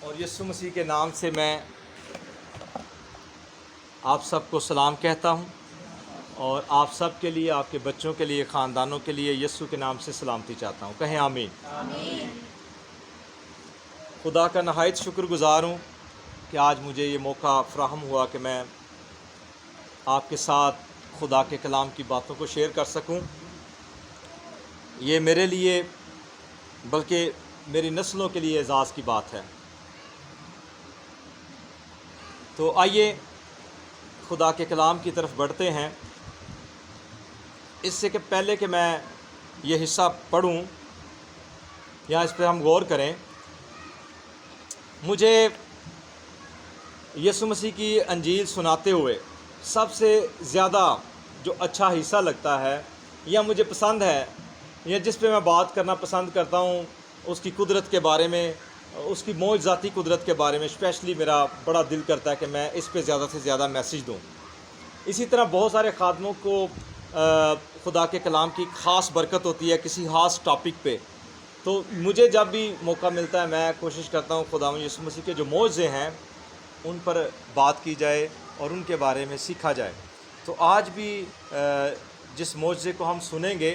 اور یسوع مسیح کے نام سے میں آپ سب کو سلام کہتا ہوں، اور آپ سب کے لیے، آپ کے بچوں کے لیے، خاندانوں کے لیے یسوع کے نام سے سلامتی چاہتا ہوں۔ کہیں آمین۔ خدا کا نہایت شکر گزار ہوں کہ آج مجھے یہ موقع فراہم ہوا کہ میں آپ کے ساتھ خدا کے کلام کی باتوں کو شیئر کر سکوں۔ یہ میرے لیے بلکہ میری نسلوں کے لیے اعزاز کی بات ہے۔ تو آئیے خدا کے کلام کی طرف بڑھتے ہیں۔ اس سے کہ پہلے کہ میں یہ حصہ پڑھوں یا اس پہ ہم غور کریں، مجھے یسوع مسیح کی انجیل سناتے ہوئے سب سے زیادہ جو اچھا حصہ لگتا ہے یا مجھے پسند ہے یا جس پہ میں بات کرنا پسند کرتا ہوں، اس کی قدرت کے بارے میں، اس کی معجزاتی قدرت کے بارے میں اسپیشلی میرا بڑا دل کرتا ہے کہ میں اس پہ زیادہ سے زیادہ میسیج دوں۔ اسی طرح بہت سارے خادموں کو خدا کے کلام کی خاص برکت ہوتی ہے کسی خاص ٹاپک پہ، تو مجھے جب بھی موقع ملتا ہے میں کوشش کرتا ہوں خدا یسوع مسیح کے جو معجزے ہیں ان پر بات کی جائے اور ان کے بارے میں سیکھا جائے۔ تو آج بھی جس معجزے کو ہم سنیں گے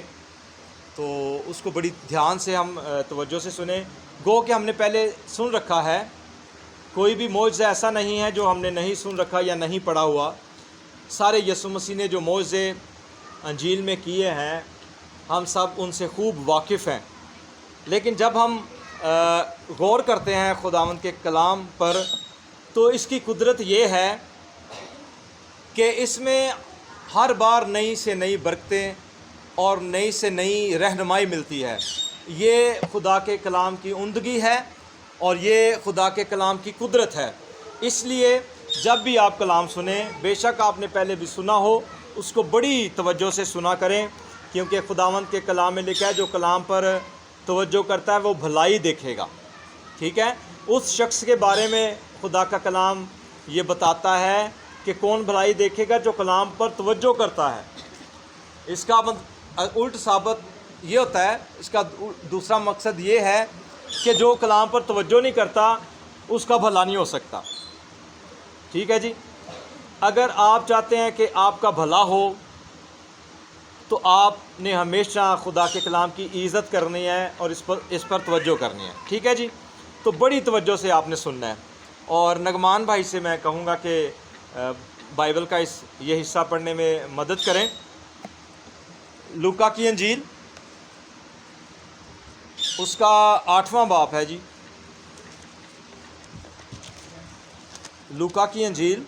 تو اس کو بڑی دھیان سے ہم توجہ سے سنیں، گو کہ ہم نے پہلے سن رکھا ہے۔ کوئی بھی معجزہ ایسا نہیں ہے جو ہم نے نہیں سن رکھا یا نہیں پڑھا ہوا۔ سارے یسوع مسیح نے جو معجزے انجیل میں کیے ہیں ہم سب ان سے خوب واقف ہیں، لیکن جب ہم غور کرتے ہیں خداوند کے کلام پر تو اس کی قدرت یہ ہے کہ اس میں ہر بار نئی سے نئی برکتیں اور نئی سے نئی رہنمائی ملتی ہے۔ یہ خدا کے کلام کی عمدگی ہے اور یہ خدا کے کلام کی قدرت ہے۔ اس لیے جب بھی آپ کلام سنیں، بے شک آپ نے پہلے بھی سنا ہو، اس کو بڑی توجہ سے سنا کریں، کیونکہ خداوند کے کلام میں لکھا ہے جو کلام پر توجہ کرتا ہے وہ بھلائی دیکھے گا۔ ٹھیک ہے، اس شخص کے بارے میں خدا کا کلام یہ بتاتا ہے کہ کون بھلائی دیکھے گا؟ جو کلام پر توجہ کرتا ہے۔ اس کا الٹ ثابت یہ ہوتا ہے، اس کا دوسرا مقصد یہ ہے کہ جو کلام پر توجہ نہیں کرتا اس کا بھلا نہیں ہو سکتا۔ ٹھیک ہے جی، اگر آپ چاہتے ہیں کہ آپ کا بھلا ہو تو آپ نے ہمیشہ خدا کے کلام کی عزت کرنی ہے اور اس پر توجہ کرنی ہے۔ ٹھیک ہے جی، تو بڑی توجہ سے آپ نے سننا ہے۔ اور نگمان بھائی سے میں کہوں گا کہ بائبل کا یہ حصہ پڑھنے میں مدد کریں۔ لوکا کی انجیل اس کا 8واں باب ہے جی۔ لوکا کی انجیل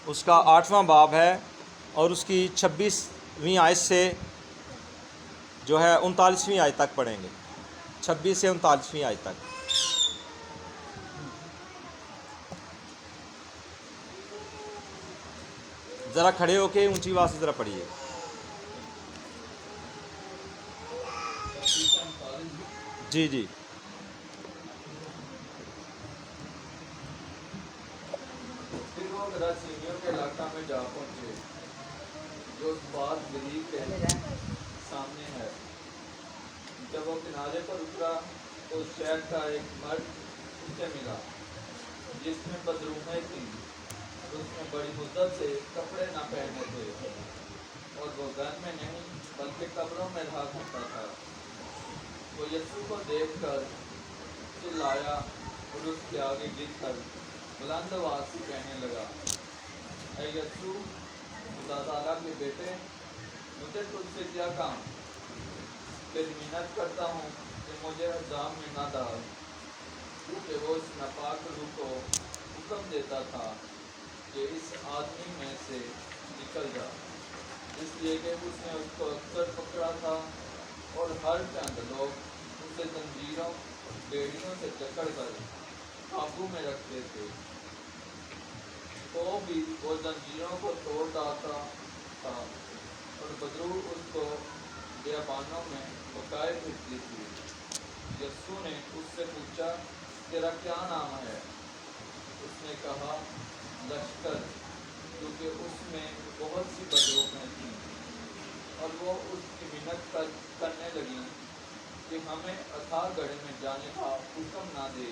اس کا 8واں باب ہے اور اس کی 26ویں آیت سے جو ہے 39ویں آیت تک پڑھیں گے، 26 سے 39ویں آیت تک۔ ذرا کھڑے ہو کے اونچی آواز سے ذرا پڑھیے۔ جی جی۔ پھر وہ گراچینیوں کے علاقہ میں جا پہنچے جو بات گلیل کے سامنے ہے۔ جب وہ کنارے پر اترا تو اس شہر کا ایک مرد اس سے ملا جس میں بدروہیں تھیں۔ اس میں بڑی مدت سے کپڑے نہ پہنے تھے اور وہ گھر میں نہیں بلکہ قبروں میں رہا کرتا تھا۔ وہ یسوع کو دیکھ کر چلایا اور اس کے آگے گر کر بلند آواز سے کہنے لگا، اے یسوع خدا تعالیٰ کے بیٹے، مجھے تجھ سے کیا کام؟ تیری منت کرتا ہوں کہ مجھے عذاب میں نہ ڈال۔ کیونکہ وہ اس ناپاک روح کو حکم دیتا تھا کہ اس آدمی میں سے نکل جا، اس لیے کہ اس نے اس کو اکثر پکڑا تھا اور ہر چند لوگ اسے زنجیروں بیڑیوں سے جکڑ کر قابو میں رکھتے تھے، تو بھی وہ زنجیروں کو توڑ ڈالتا تھا اور بدرو اس کو بیابانوں میں بکائے پھرتی تھی۔ یسوع نے اس سے پوچھا، تیرا کیا نام ہے؟ اس نے کہا، لشکر، کیونکہ اس میں بہت سی بدروہیں تھیں۔ اور وہ اس کی منت کرنے لگی کہ ہمیں اتھاہ گڑھے میں جانے کا حکم نہ دے۔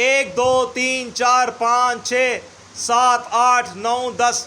1 2 3 4 5 6 7 8 9 10,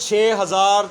6000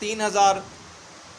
3000,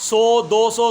100 200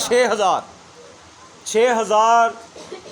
6000। 6000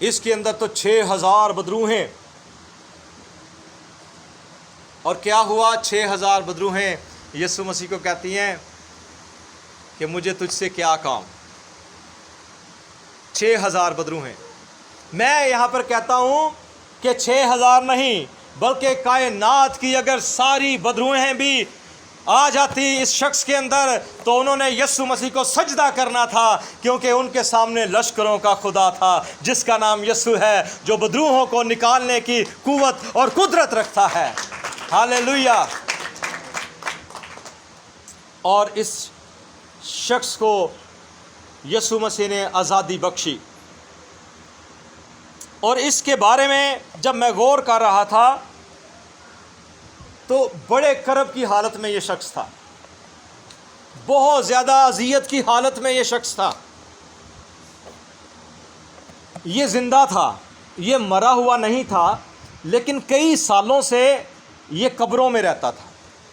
اس کے اندر تو 6000 بدروح ہیں. اور کیا ہوا؟ 6000 بدروہیں یسوع مسیح کو کہتی ہیں کہ مجھے تجھ سے کیا کام. 6000 بدروہیں. میں یہاں پر کہتا ہوں کہ 6000 نہیں بلکہ کائنات کی اگر ساری بدروہیں بھی آ جاتی اس شخص کے اندر تو انہوں نے یسوع مسیح کو سجدہ کرنا تھا، کیونکہ ان کے سامنے لشکروں کا خدا تھا جس کا نام یسوع ہے، جو بدروہوں کو نکالنے کی قوت اور قدرت رکھتا ہے. ہاللیلویہ. اور اس شخص کو یسوع مسیح نے آزادی بخشی. اور اس کے بارے میں جب میں غور کر رہا تھا تو بڑے کرب کی حالت میں یہ شخص تھا، بہت زیادہ اذیت کی حالت میں یہ شخص تھا. یہ زندہ تھا، یہ مرا ہوا نہیں تھا، لیکن کئی سالوں سے یہ قبروں میں رہتا تھا،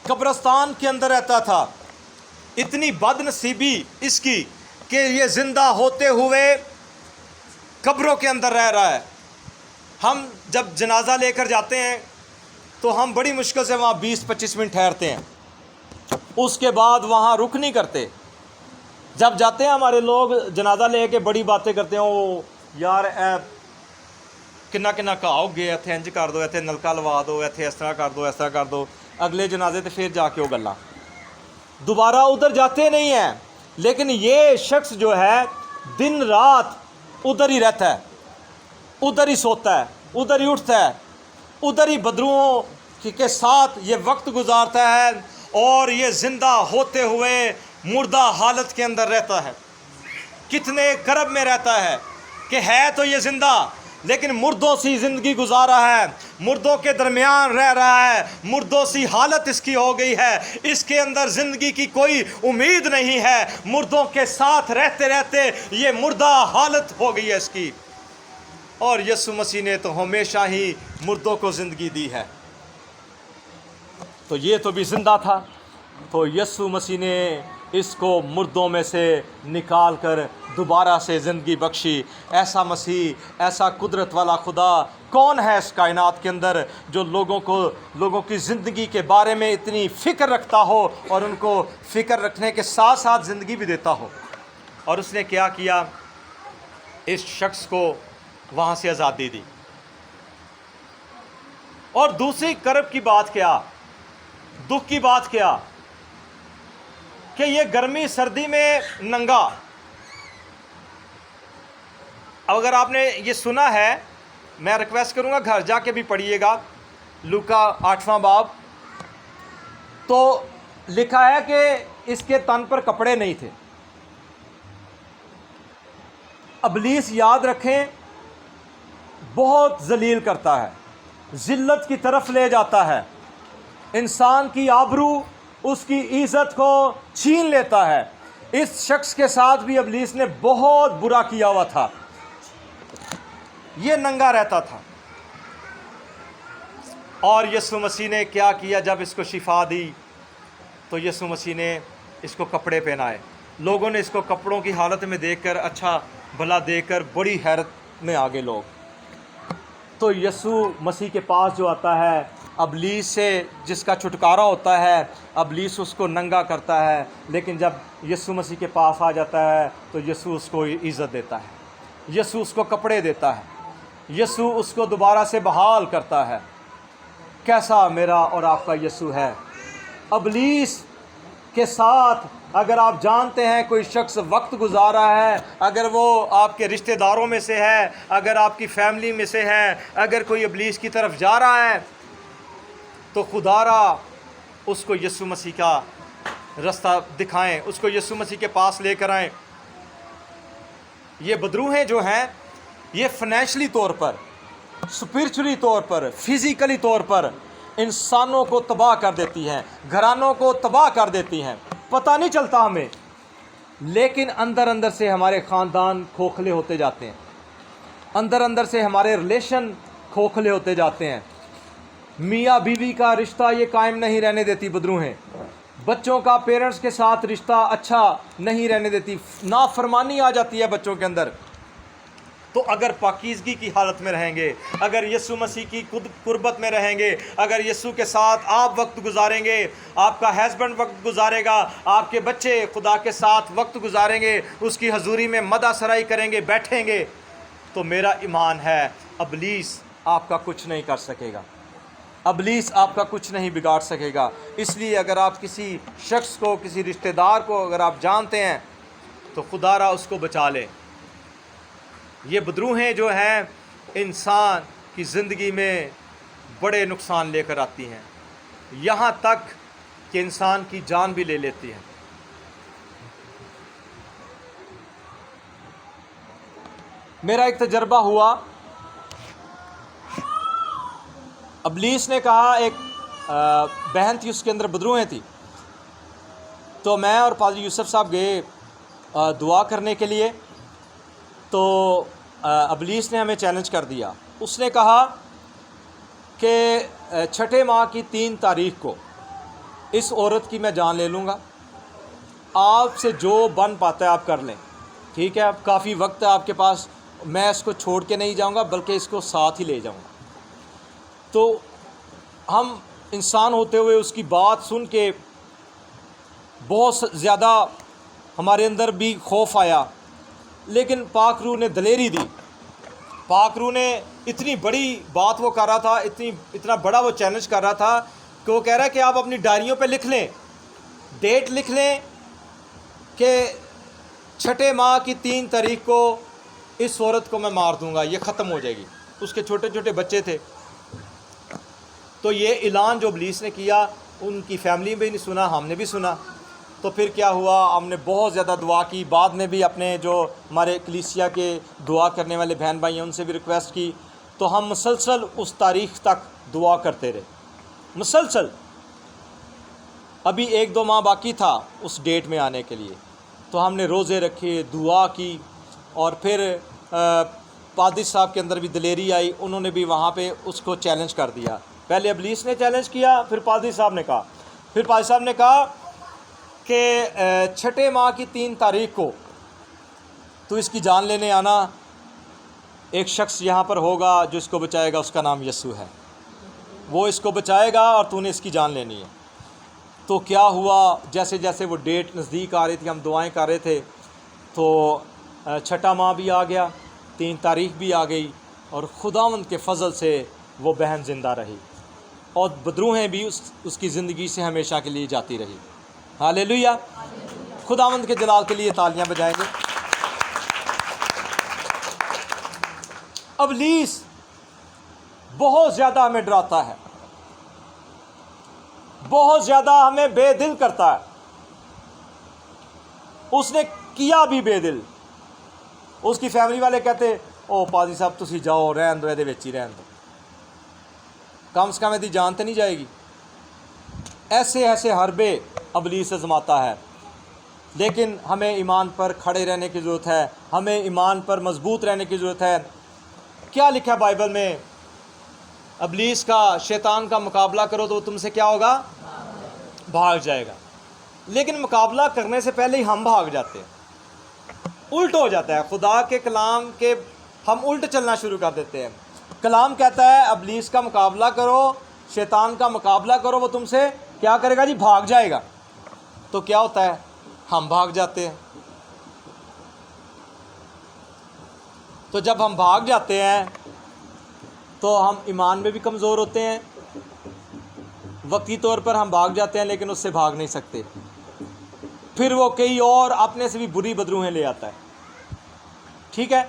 قبرستان کے اندر رہتا تھا. اتنی بد نصیبی اس کی کہ یہ زندہ ہوتے ہوئے قبروں کے اندر رہ رہا ہے. ہم جب جنازہ لے کر جاتے ہیں تو ہم بڑی مشکل سے وہاں 20-25 منٹ ٹھہرتے ہیں، اس کے بعد وہاں رک نہیں کرتے. جب جاتے ہیں ہمارے لوگ جنازہ لے کے بڑی باتیں کرتے ہیں، او یار کنا کنا کہاؤ گے ایتھے انج کر دو، ایتھے نلکا لوا دو، ایتھے اس طرح کر دو، اس طرح کر دو. اگلے جنازے تے پھر جا کے وہ گلاں دوبارہ ادھر جاتے نہیں ہیں. لیکن یہ شخص جو ہے دن رات ادھر ہی رہتا ہے، ادھر ہی سوتا ہے، ادھر ہی اٹھتا ہے، ادھر ہی بدروہوں کے ساتھ یہ وقت گزارتا ہے، اور یہ زندہ ہوتے ہوئے مردہ حالت کے اندر رہتا ہے. کتنے کرب میں رہتا ہے کہ ہے تو یہ زندہ لیکن مردوں سی زندگی گزار رہا ہے، مردوں کے درمیان رہ رہا ہے، مردوں سی حالت اس کی ہو گئی ہے. اس کے اندر زندگی کی کوئی امید نہیں ہے، مردوں کے ساتھ رہتے رہتے یہ مردہ حالت ہو گئی ہے اس کی. اور یسوع مسیح نے تو ہمیشہ ہی مردوں کو زندگی دی ہے. تو یہ تو بھی زندہ تھا، تو یسوع مسیح نے اس کو مردوں میں سے نکال کر دوبارہ سے زندگی بخشی. ایسا مسیح، ایسا قدرت والا خدا کون ہے اس کائنات کے اندر جو لوگوں کی زندگی کے بارے میں اتنی فکر رکھتا ہو اور ان کو فکر رکھنے کے ساتھ ساتھ زندگی بھی دیتا ہو. اور اس نے کیا کیا؟ اس شخص کو وہاں سے آزادی دی. اور دوسری کرب کی بات کیا، دکھ کی بات کیا کہ یہ گرمی سردی میں ننگا. اگر آپ نے یہ سنا ہے، میں ریکویسٹ کروں گا گھر جا کے بھی پڑھیے گا لوکا 8واں باب. تو لکھا ہے کہ اس کے تن پر کپڑے نہیں تھے. ابلیس یاد رکھیں بہت ذلیل کرتا ہے، ذلت کی طرف لے جاتا ہے، انسان کی آبرو، اس کی عزت کو چھین لیتا ہے. اس شخص کے ساتھ بھی ابلیس نے بہت برا کیا ہوا تھا. یہ ننگا رہتا تھا، اور یسوع مسیح نے کیا کیا؟ جب اس کو شفا دی تو یسوع مسیح نے اس کو کپڑے پہنائے. لوگوں نے اس کو کپڑوں کی حالت میں دیکھ کر، اچھا بھلا دیکھ کر بڑی حیرت میں آ گئے لوگ. تو یسوع مسیح کے پاس جو آتا ہے، ابلیس سے جس کا چھٹکارا ہوتا ہے، ابلیس اس کو ننگا کرتا ہے، لیکن جب یسوع مسیح کے پاس آ جاتا ہے تو یسوع اس کو عزت دیتا ہے، یسوع اس کو کپڑے دیتا ہے، یسوع اس کو دوبارہ سے بحال کرتا ہے. کیسا میرا اور آپ کا یسوع ہے. ابلیس کے ساتھ اگر آپ جانتے ہیں کوئی شخص وقت گزار رہا ہے، اگر وہ آپ کے رشتہ داروں میں سے ہے، اگر آپ کی فیملی میں سے ہے، اگر کوئی ابلیس کی طرف جا رہا ہے، تو خدا را اس کو یسوع مسیح کا رستہ دکھائیں، اس کو یسوع مسیح کے پاس لے کر آئیں. یہ بدروہیں جو ہیں یہ فائنینشلی طور پر، اسپرچولی طور پر، فزیکلی طور پر انسانوں کو تباہ کر دیتی ہیں، گھرانوں کو تباہ کر دیتی ہیں. پتہ نہیں چلتا ہمیں، لیکن اندر اندر سے ہمارے خاندان کھوکھلے ہوتے جاتے ہیں، اندر اندر سے ہمارے ریلیشن کھوکھلے ہوتے جاتے ہیں. میاں بیوی کا رشتہ یہ قائم نہیں رہنے دیتی بدروہیں. بچوں کا پیرنٹس کے ساتھ رشتہ اچھا نہیں رہنے دیتی، نافرمانی آ جاتی ہے بچوں کے اندر. تو اگر پاکیزگی کی حالت میں رہیں گے، اگر یسوع مسیح کی قربت میں رہیں گے، اگر یسوع کے ساتھ آپ وقت گزاریں گے، آپ کا ہسبینڈ وقت گزارے گا، آپ کے بچے خدا کے ساتھ وقت گزاریں گے، اس کی حضوری میں مدح سرائی کریں گے، بیٹھیں گے، تو میرا ایمان ہے ابلیس آپ کا کچھ نہیں کر سکے گا، ابلیس آپ کا کچھ نہیں بگاڑ سکے گا۔ اس لیے اگر آپ کسی شخص کو، کسی رشتہ دار کو اگر آپ جانتے ہیں تو خدا را اس کو بچا لیں۔ یہ بدروہیں جو ہیں انسان کی زندگی میں بڑے نقصان لے کر آتی ہیں، یہاں تک کہ انسان کی جان بھی لے لیتی ہیں۔ میرا ایک تجربہ ہوا، ابلیس نے کہا، ایک بہن تھی، اس کے اندر بدروہیں تھی، تو میں اور پادری یوسف صاحب گئے دعا کرنے کے لیے، تو ابلیس نے ہمیں چیلنج کر دیا۔ اس نے کہا کہ 6 ماہ کی 3 تاریخ کو اس عورت کی میں جان لے لوں گا، آپ سے جو بن پاتا ہے آپ کر لیں، ٹھیک ہے، اب کافی وقت ہے آپ کے پاس، میں اس کو چھوڑ کے نہیں جاؤں گا بلکہ اس کو ساتھ ہی لے جاؤں گا۔ تو ہم انسان ہوتے ہوئے اس کی بات سن کے بہت زیادہ ہمارے اندر بھی خوف آیا، لیکن پاک روح نے دلیری دی۔ پاک روح نے اتنی بڑی بات وہ کر رہا تھا، اتنا بڑا وہ چیلنج کر رہا تھا کہ وہ کہہ رہا ہے کہ آپ اپنی ڈائریوں پہ لکھ لیں، ڈیٹ لکھ لیں کہ 6 ماہ کی 3 تاریخ کو اس عورت کو میں مار دوں گا، یہ ختم ہو جائے گی۔ اس کے چھوٹے چھوٹے بچے تھے، تو یہ اعلان جو ابلیس نے کیا، ان کی فیملی بھی نہیں سنا، ہم نے بھی سنا۔ تو پھر کیا ہوا، ہم نے بہت زیادہ دعا کی، بعد میں بھی اپنے جو ہمارے کلیسیا کے دعا کرنے والے بہن بھائی ہیں ان سے بھی ریکویسٹ کی، تو ہم مسلسل اس تاریخ تک دعا کرتے رہے، مسلسل۔ ابھی 1-2 ماہ باقی تھا اس ڈیٹ میں آنے کے لیے، تو ہم نے روزے رکھے، دعا کی، اور پھر پادری صاحب کے اندر بھی دلیری آئی، انہوں نے بھی وہاں پہ اس کو چیلنج کر دیا۔ پہلے ابلیس نے چیلنج کیا، پھر پادری صاحب نے کہا، پھر پادری صاحب نے کہا کہ 6 ماہ کی 3 تاریخ کو تو اس کی جان لینے آنا، ایک شخص یہاں پر ہوگا جو اس کو بچائے گا، اس کا نام یسوع ہے، وہ اس کو بچائے گا اور تو نے اس کی جان لینی ہے۔ تو کیا ہوا، جیسے جیسے وہ ڈیٹ نزدیک آ رہی تھی، ہم دعائیں کر رہے تھے، تو 6 ماہ بھی آ گیا، 3 تاریخ بھی آ گئی، اور خداوند کے فضل سے وہ بہن زندہ رہی، اور بدروہیں بھی اس کی زندگی سے ہمیشہ کے لیے جاتی رہی۔ ہاللیلویہ، خداوند کے جلال کے لیے تالیاں بجائیں گے۔ ابلیس بہت زیادہ ہمیں ڈراتا ہے، بہت زیادہ ہمیں بے دل کرتا ہے، اس نے کیا بھی بے دل۔ اس کی فیملی والے کہتے، او پادری صاحب تسی جاؤ، رہن دو، یہ وچ ہی رہن دو، کم سے کم یہ جان تو نہیں جائے گی۔ ایسے ایسے حربے ابلیس آزماتا ہے، لیکن ہمیں ایمان پر کھڑے رہنے کی ضرورت ہے، ہمیں ایمان پر مضبوط رہنے کی ضرورت ہے۔ کیا لکھا ہے بائبل میں؟ ابلیس کا، شیطان کا مقابلہ کرو تو وہ تم سے کیا ہوگا؟ بھاگ جائے گا۔ لیکن مقابلہ کرنے سے پہلے ہی ہم بھاگ جاتے ہیں، الٹ ہو جاتا ہے، خدا کے کلام کے ہم الٹ چلنا شروع کر دیتے ہیں۔ کلام کہتا ہے ابلیس کا مقابلہ کرو، شیطان کا مقابلہ کرو، وہ تم سے کیا کرے گا جی؟ بھاگ جائے گا۔ تو کیا ہوتا ہے؟ ہم بھاگ جاتے ہیں۔ تو جب ہم بھاگ جاتے ہیں تو ہم ایمان میں بھی کمزور ہوتے ہیں، وقتی طور پر ہم بھاگ جاتے ہیں لیکن اس سے بھاگ نہیں سکتے، پھر وہ کئی اور اپنے سے بھی بری بدروہیں لے آتا ہے۔ ٹھیک ہے،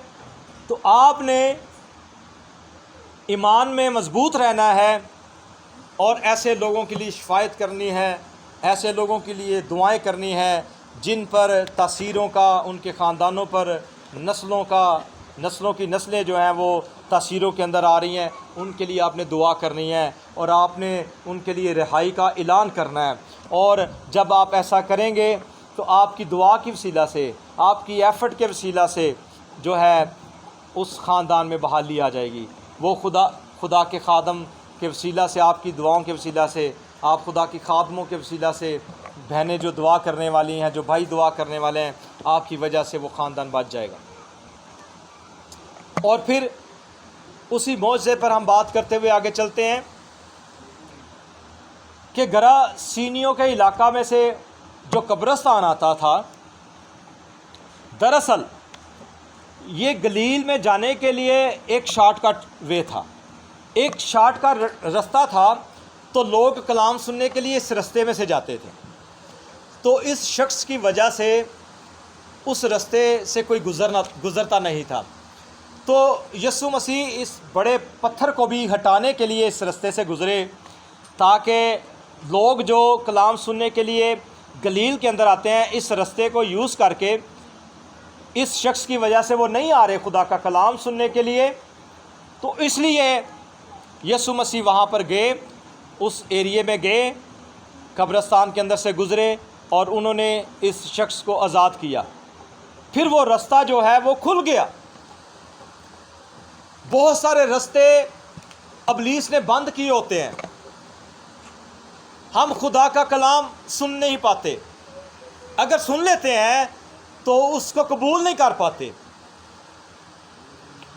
تو آپ نے ایمان میں مضبوط رہنا ہے، اور ایسے لوگوں کے لیے شفاعت کرنی ہے، ایسے لوگوں کے لیے دعائیں کرنی ہے جن پر تاثیروں کا، ان کے خاندانوں پر نسلوں کی نسلیں جو ہیں وہ تاثیروں کے اندر آ رہی ہیں، ان کے لیے آپ نے دعا کرنی ہے، اور آپ نے ان کے لیے رہائی کا اعلان کرنا ہے۔ اور جب آپ ایسا کریں گے تو آپ کی دعا کی وسیلہ سے، آپ کی ایفرٹ کے وسیلہ سے جو ہے اس خاندان میں بحالی آ جائے گی۔ وہ خدا کے خادم کے وسیلہ سے، آپ کی دعاؤں کے وسیلہ سے، آپ خدا کی خادموں کے وسیلہ سے، بہنیں جو دعا کرنے والی ہیں، جو بھائی دعا کرنے والے ہیں، آپ کی وجہ سے وہ خاندان بچ جائے گا۔ اور پھر اسی معجزے پر ہم بات کرتے ہوئے آگے چلتے ہیں کہ گراسینیوں کے علاقہ میں سے جو قبرستان آتا تھا، دراصل یہ گلیل میں جانے کے لیے ایک شارٹ کٹ وے تھا، ایک شارٹ کا رستہ تھا، تو لوگ کلام سننے کے لیے اس رستے میں سے جاتے تھے۔ تو اس شخص کی وجہ سے اس رستے سے کوئی گزرتا نہیں تھا، تو یسوع مسیح اس بڑے پتھر کو بھی ہٹانے کے لیے اس رستے سے گزرے، تاکہ لوگ جو کلام سننے کے لیے گلیل کے اندر آتے ہیں اس رستے کو یوز کر کے، اس شخص کی وجہ سے وہ نہیں آ رہے خدا کا کلام سننے کے لیے، تو اس لیے یسوع مسیح وہاں پر گئے، اس ایریے میں گئے، قبرستان کے اندر سے گزرے اور انہوں نے اس شخص کو آزاد کیا۔ پھر وہ رستہ جو ہے وہ کھل گیا۔ بہت سارے رستے ابلیس نے بند کیے ہوتے ہیں، ہم خدا کا کلام سن نہیں پاتے، اگر سن لیتے ہیں تو اس کو قبول نہیں کر پاتے،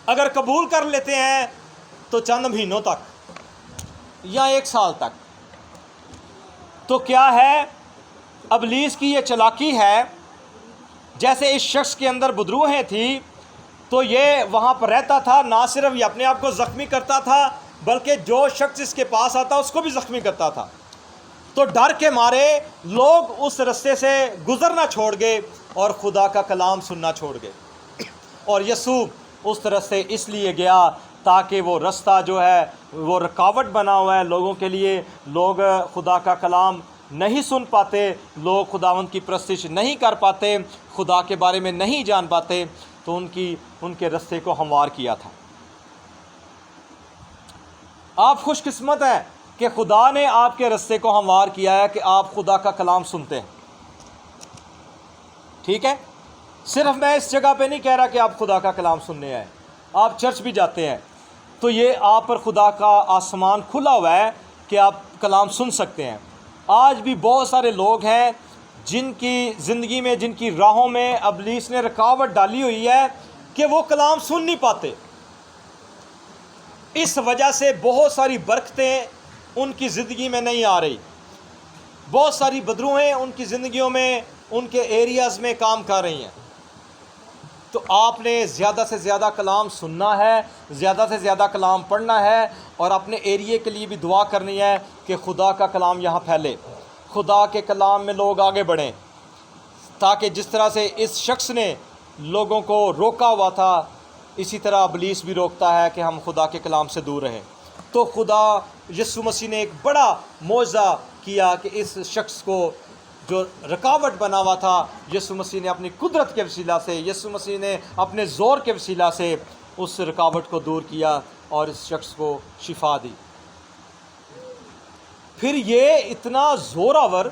اگر قبول کر لیتے ہیں تو چند مہینوں تک یا 1 سال تک۔ تو کیا ہے، ابلیس کی یہ چلاکی ہے، جیسے اس شخص کے اندر بدروہیں تھی تو یہ وہاں پر رہتا تھا، نہ صرف یہ اپنے آپ کو زخمی کرتا تھا بلکہ جو شخص اس کے پاس آتا اس کو بھی زخمی کرتا تھا۔ تو ڈر کے مارے لوگ اس رستے سے گزرنا چھوڑ گئے اور خدا کا کلام سننا چھوڑ گئے، اور یسوع اس طرح سے اس لیے گیا تاکہ وہ رستہ جو ہے وہ رکاوٹ بنا ہوا ہے لوگوں کے لیے، لوگ خدا کا کلام نہیں سن پاتے، لوگ خداوند کی پرستش نہیں کر پاتے، خدا کے بارے میں نہیں جان پاتے، تو ان کے رستے کو ہموار کیا تھا۔ آپ خوش قسمت ہیں کہ خدا نے آپ کے رستے کو ہموار کیا ہے کہ آپ خدا کا کلام سنتے ہیں، ٹھیک ہے؟ صرف میں اس جگہ پہ نہیں کہہ رہا کہ آپ خدا کا کلام سننے آئے، آپ چرچ بھی جاتے ہیں، تو یہ آپ پر خدا کا آسمان کھلا ہوا ہے کہ آپ کلام سن سکتے ہیں۔ آج بھی بہت سارے لوگ ہیں جن کی زندگی میں، جن کی راہوں میں ابلیس نے رکاوٹ ڈالی ہوئی ہے کہ وہ کلام سن نہیں پاتے، اس وجہ سے بہت ساری برکتیں ان کی زندگی میں نہیں آ رہی، بہت ساری بدروہیں ان کی زندگیوں میں، ان کے ایریاز میں کام کر رہی ہیں۔ تو آپ نے زیادہ سے زیادہ کلام سننا ہے، زیادہ سے زیادہ کلام پڑھنا ہے، اور اپنے ایریے کے لیے بھی دعا کرنی ہے کہ خدا کا کلام یہاں پھیلے، خدا کے کلام میں لوگ آگے بڑھیں، تاکہ جس طرح سے اس شخص نے لوگوں کو روکا ہوا تھا، اسی طرح ابلیس بھی روکتا ہے کہ ہم خدا کے کلام سے دور رہیں۔ تو خدا یسوع مسیح نے ایک بڑا معجزہ کیا کہ اس شخص کو جو رکاوٹ بنا ہوا تھا، یسوع مسیح نے اپنی قدرت کے وسیلہ سے، یسوع مسیح نے اپنے زور کے وسیلہ سے اس رکاوٹ کو دور کیا اور اس شخص کو شفا دی۔ پھر یہ اتنا زوراور،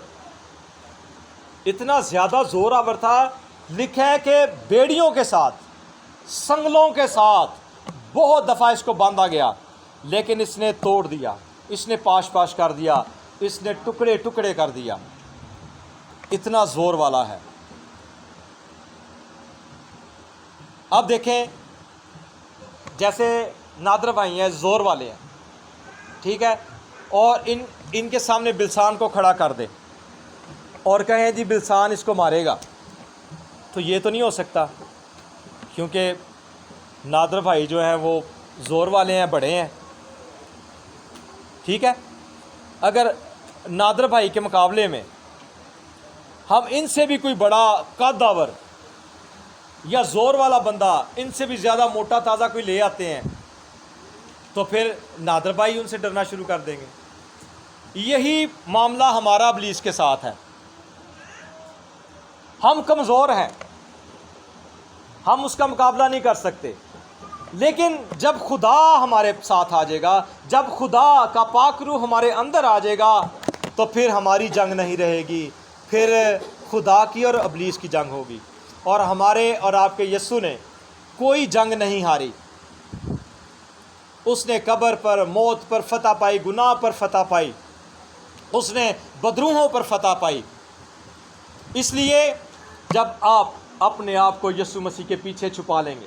اتنا زیادہ زوراور تھا، لکھا ہے کہ بیڑیوں کے ساتھ، سنگلوں کے ساتھ بہت دفعہ اس کو باندھا گیا، لیکن اس نے توڑ دیا، اس نے پاش پاش کر دیا، اس نے ٹکڑے ٹکڑے کر دیا، اتنا زور والا ہے۔ اب دیکھیں، جیسے نادر بھائی ہیں، زور والے ہیں، ٹھیک ہے، اور ان کے سامنے بلسان کو کھڑا کر دے اور کہیں جی بلسان اس کو مارے گا، تو یہ تو نہیں ہو سکتا، کیونکہ نادر بھائی جو ہیں وہ زور والے ہیں، بڑے ہیں، ٹھیک ہے۔ اگر نادر بھائی کے مقابلے میں ہم ان سے بھی کوئی بڑا قدور یا زور والا بندہ، ان سے بھی زیادہ موٹا تازہ کوئی لے آتے ہیں، تو پھر نادر بھائی ان سے ڈرنا شروع کر دیں گے۔ یہی معاملہ ہمارا ابلیس کے ساتھ ہے، ہم کمزور ہیں، ہم اس کا مقابلہ نہیں کر سکتے، لیکن جب خدا ہمارے ساتھ آ جائے گا، جب خدا کا پاک روح ہمارے اندر آ جائے گا، تو پھر ہماری جنگ نہیں رہے گی، پھر خدا کی اور ابلیس کی جنگ ہوگی، اور ہمارے اور آپ کے یسوع نے کوئی جنگ نہیں ہاری۔ اس نے قبر پر، موت پر فتح پائی، گناہ پر فتح پائی، اس نے بدروحوں پر فتح پائی۔ اس لیے جب آپ اپنے آپ کو یسوع مسیح کے پیچھے چھپا لیں گے،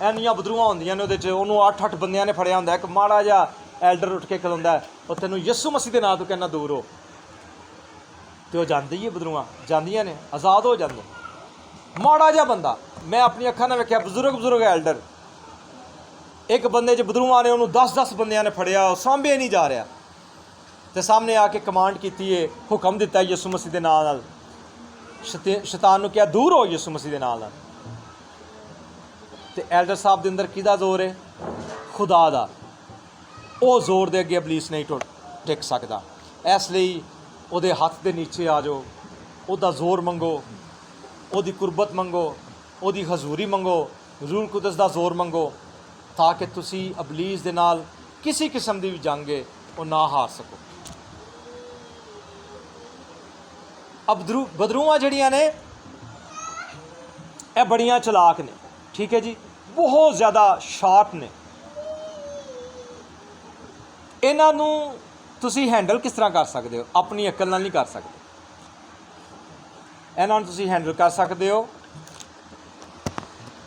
ਐਨੀਆਂ ਬਦਰੂਆਂ ਹੁੰਦੀਆਂ ਨੇ ਉਹਦੇ 'ਚ, ਉਹਨੂੰ 8-8 ਬੰਦਿਆਂ ਨੇ ਫੜਿਆ ਹੁੰਦਾ। ਇੱਕ ਮਾੜਾ ਜਿਹਾ ਐਲਡਰ ਉੱਠ ਕੇ ਖਲੋਂਦਾ, ਉਹ ਤੈਨੂੰ ਯਿਸੂ ਮਸੀਹ ਦੇ ਨਾਂ ਤੋਂ ਕਹਿੰਦਾ ਦੂਰ ਹੋ, ਤੇ ਉਹ ਜਾਂਦੀ ਹੀ ਬਦਰੂਆਂ ਜਾਂਦੀਆਂ ਨੇ, ਆਜ਼ਾਦ ਹੋ ਜਾਂਦੇ। ਮਾੜਾ ਜਿਹਾ ਬੰਦਾ, ਮੈਂ ਆਪਣੀ ਅੱਖਾਂ ਨਾਲ ਵੇਖਿਆ, ਬਜ਼ੁਰਗ ਐਲਡਰ, ਇੱਕ ਬੰਦੇ 'ਚ ਬਦਰੂਆਂ ਨੇ ਉਹਨੂੰ 10-10 ਬੰਦਿਆਂ ਨੇ ਫੜਿਆ, ਉਹ ਸਾਂਭਿਆ ਨਹੀਂ ਜਾ ਰਿਹਾ, ਤੇ ਸਾਹਮਣੇ ਆ ਕੇ ਕਮਾਂਡ ਕੀਤੀ ਹੈ, ਹੁਕਮ ਦਿੱਤਾ ਯਿਸੂ ਮਸੀਹ ਦੇ ਨਾਂ ਨਾਲ, ਸ਼ੈਤਾਨ ਨੂੰ ਕਿਹਾ ਦੂਰ ਹੋ ਯਿਸੂ ਮਸੀਹ ਦੇ ਨਾਂ ਨਾਲ। ਤੇ ਐਲਡਰ ਸਾਹਿਬ ਦੇ ਅੰਦਰ ਕਿਹਦਾ ਜ਼ੋਰ ਹੈ? ਖੁਦਾ ਦਾ। ਉਹ ਜ਼ੋਰ ਦੇ ਅੱਗੇ ਇਬਲੀਸ ਨਹੀਂ ਟਿਕ ਸਕਦਾ। ਇਸ ਲਈ ਉਹਦੇ ਹੱਥ ਦੇ ਨੀਚੇ ਆ ਜਾਓ, ਉਹਦਾ ਜ਼ੋਰ ਮੰਗੋ, ਉਹਦੀ ਕੁਰਬਤ ਮੰਗੋ, ਉਹਦੀ ਹਜ਼ੂਰੀ ਮੰਗੋ, ਰੂਲ ਕੁਦਸ ਦਾ ਜ਼ੋਰ ਮੰਗੋ, ਤਾਂ ਕਿ ਤੁਸੀਂ ਇਬਲੀਸ ਦੇ ਨਾਲ ਕਿਸੇ ਕਿਸਮ ਦੀ ਵੀ ਜੰਗ ਹੈ ਉਹ ਨਾ ਹਾਰ ਸਕੋ। ਬਦਰੂਆਂ ਜਿਹੜੀਆਂ ਨੇ ਇਹ ਬੜੀਆਂ ਚਲਾਕ ਨੇ, ਠੀਕ ਹੈ ਜੀ, ਬਹੁਤ ਜ਼ਿਆਦਾ ਸ਼ਾਰਪ ਨੇ। ਇਹਨਾਂ ਨੂੰ ਤੁਸੀਂ ਹੈਂਡਲ ਕਿਸ ਤਰ੍ਹਾਂ ਕਰ ਸਕਦੇ ਹੋ? ਆਪਣੀ ਅਕਲ ਨਾਲ ਨਹੀਂ ਕਰ ਸਕਦੇ। ਇਹਨਾਂ ਨੂੰ ਤੁਸੀਂ ਹੈਂਡਲ ਕਰ ਸਕਦੇ ਹੋ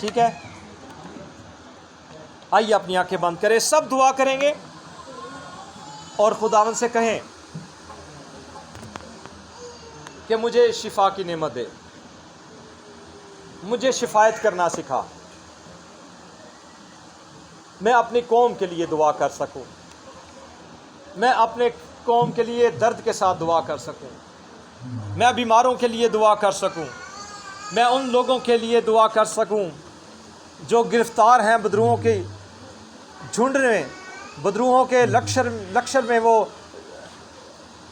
ٹھیک ہے؟ آئیے اپنی آنکھیں بند کریں، سب دعا کریں گے اور خداوند سے کہیں کہ مجھے شفا کی نعمت دے، مجھے شفایت کرنا سکھا، میں اپنی قوم کے لیے دعا کر سکوں، میں اپنے قوم کے لیے درد کے ساتھ دعا کر سکوں، میں بیماروں کے لیے دعا کر سکوں، میں ان لوگوں کے لیے دعا کر سکوں جو گرفتار ہیں بدروہوں کے جھنڈ میں، بدروہوں کے لشکر میں وہ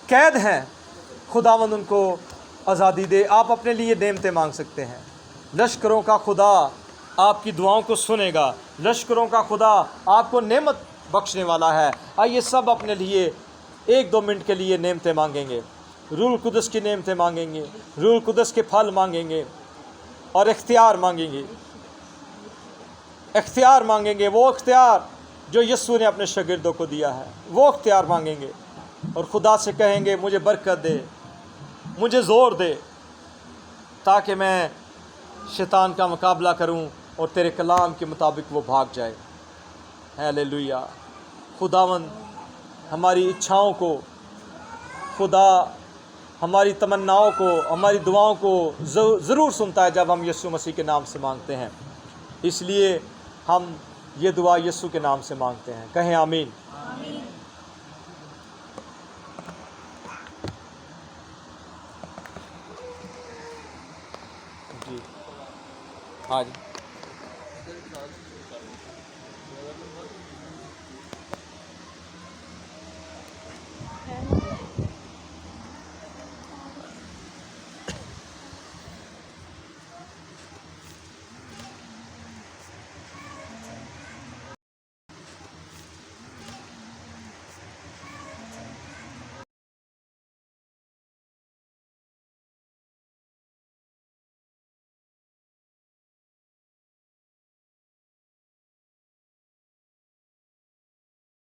قید ہیں، خداوند ان کو آزادی دے۔ آپ اپنے لیے نعمتیں مانگ سکتے ہیں، لشکروں کا خدا آپ کی دعاؤں کو سنے گا، لشکروں کا خدا آپ کو نعمت بخشنے والا ہے۔ آئیے سب اپنے لیے 1-2 منٹ کے لیے نعمتیں مانگیں گے، روح القدس کی نعمتیں مانگیں گے، روح القدس کے پھل مانگیں گے اور اختیار مانگیں گے، اختیار مانگیں گے، وہ اختیار جو یسوع نے اپنے شاگردوں کو دیا ہے، وہ اختیار مانگیں گے اور خدا سے کہیں گے مجھے برکت دے، مجھے زور دے تاکہ میں شیطان کا مقابلہ کروں اور تیرے کلام کے مطابق وہ بھاگ جائے۔ ہیلیلویا۔ خداوند ہماری اچھاؤں کو، خدا ہماری تمناؤں کو، ہماری دعاؤں کو ضرور سنتا ہے جب ہم یسوع مسیح کے نام سے مانگتے ہیں، اس لیے ہم یہ دعا یسوع کے نام سے مانگتے ہیں۔ کہیں آمین۔ جی ہاں جی۔